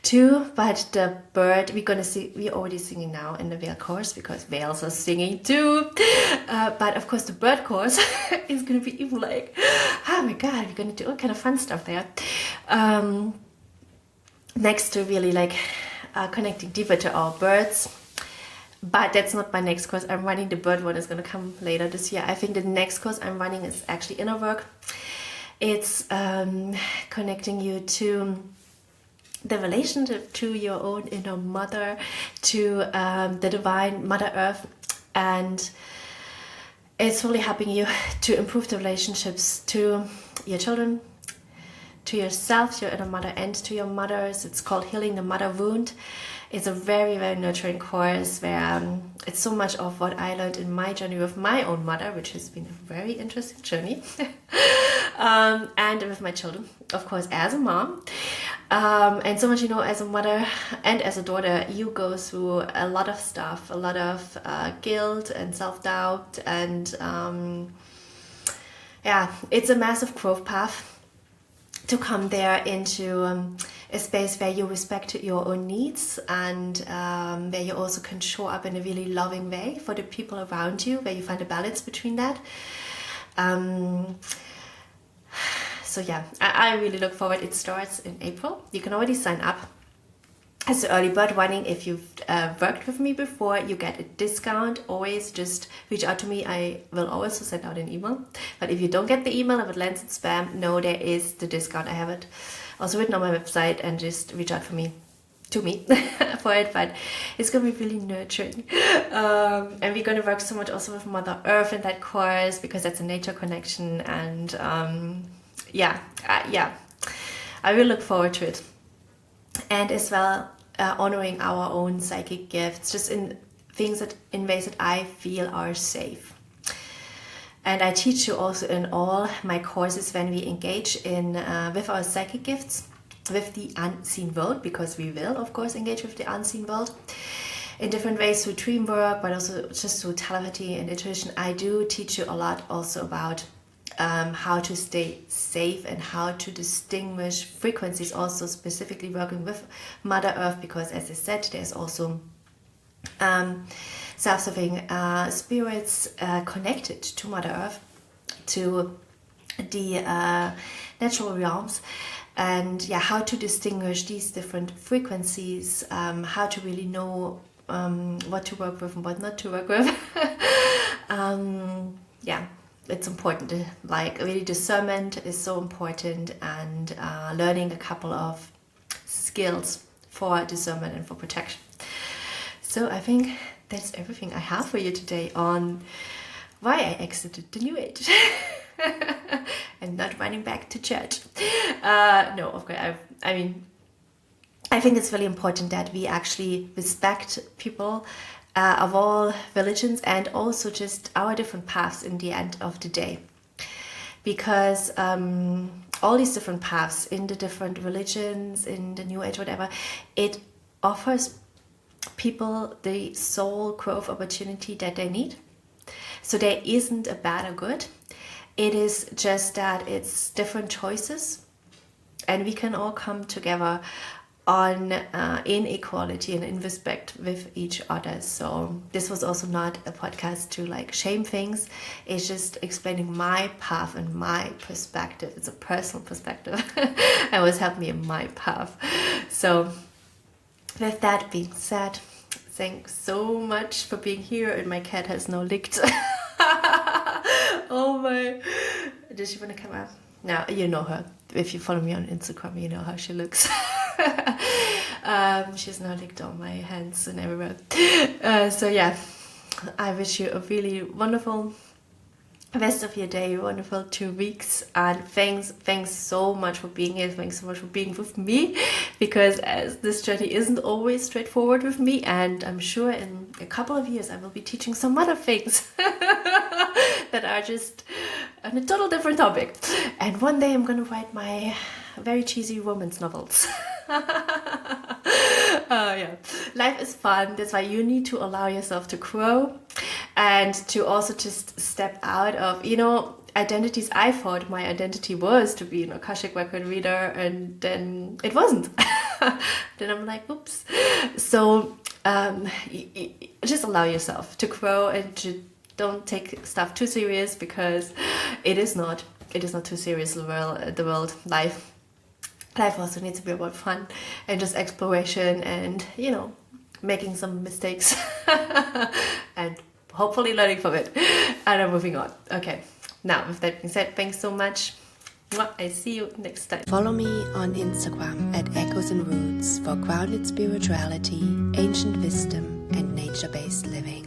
too. But the bird, we're already singing now in the whale course, because whales are singing too. But of course the bird course is going to be even like, oh my god, we're going to do all kind of fun stuff there. Next to really like connecting deeper to our birds. But that's not my next course. I'm running the bird one, is going to come later this year. I think the next course I'm running is actually inner work. It's connecting you to the relationship to your own inner mother, to the divine Mother Earth, and it's really helping you to improve the relationships to your children, to yourself, your inner mother, and to your mothers. It's called Healing the Mother Wound. It's a very nurturing course where it's so much of what I learned in my journey with my own mother, which has been a very interesting journey, and with my children, of course, as a mom. And so much, you know, as a mother and as a daughter, you go through a lot of stuff, a lot of guilt and self-doubt, and yeah, it's a massive growth path to come there into a space where you respect your own needs, and where you also can show up in a really loving way for the people around you, where you find a balance between that. So yeah, I really look forward. It starts in April. You can already sign up as the early bird running. If you've worked with me before, you get a discount. Always just reach out to me. I will also send out an email. But if you don't get the email, if it lands in spam, no, there is the discount. I have it also written on my website, and just reach out to me for it. But it's gonna be really nurturing, and we're gonna work so much also with Mother Earth in that course, because that's a nature connection. And yeah, I will look forward to it. And as well, honoring our own psychic gifts, just in things that, in ways that I feel are safe. And I teach you also in all my courses, when we engage in with our psychic gifts, with the unseen world, because we will of course engage with the unseen world in different ways, through dream work, but also just through telepathy and intuition. I do teach you a lot also about how to stay safe and how to distinguish frequencies, also specifically working with Mother Earth, because as I said, there's also self-serving spirits connected to Mother Earth, to the natural realms. And yeah, how to distinguish these different frequencies, how to really know what to work with and what not to work with. Yeah, it's important. Like, really, discernment is so important, and learning a couple of skills for discernment and for protection. So I think that's everything I have for you today on why I exited the New Age. And not running back to church. No, of course, I mean, I think it's really important that we actually respect people of all religions, and also just our different paths in the end of the day. Because all these different paths in the different religions, in the New Age, whatever, it offers people the soul growth opportunity that they need. So there isn't a bad or good. It is just that it's different choices, and we can all come together on in equality and in respect with each other. So this was also not a podcast to like shame things. It's just explaining my path and my perspective. It's a personal perspective. I always help me in my path. So with that being said, thanks so much for being here. And my cat has now licked. Oh my, does she want to come up? Now, you know her. If you follow me on Instagram, you know how she looks. She's now licked all my hands and everywhere. So yeah, I wish you a really wonderful rest of your day, wonderful 2 weeks, and thanks so much for being here. Thanks so much for being with me, because as this journey isn't always straightforward with me, and I'm sure in a couple of years I will be teaching some other things that are just on a total different topic. And one day I'm gonna write my very cheesy romance novels. Yeah, life is fun. That's why you need to allow yourself to grow, and to also just step out of, identities. I thought my identity was to be an Akashic record reader, and then it wasn't. Then I'm like, oops. So just allow yourself to grow, and to don't take stuff too serious, because it is not too serious. The world, life also needs to be about fun and just exploration, and making some mistakes and hopefully learning from it, and I'm moving on. Okay, now with that being said, thanks so much. I see you next time. Follow me on Instagram at Echoes and Roots for grounded spirituality, ancient wisdom, and nature-based living.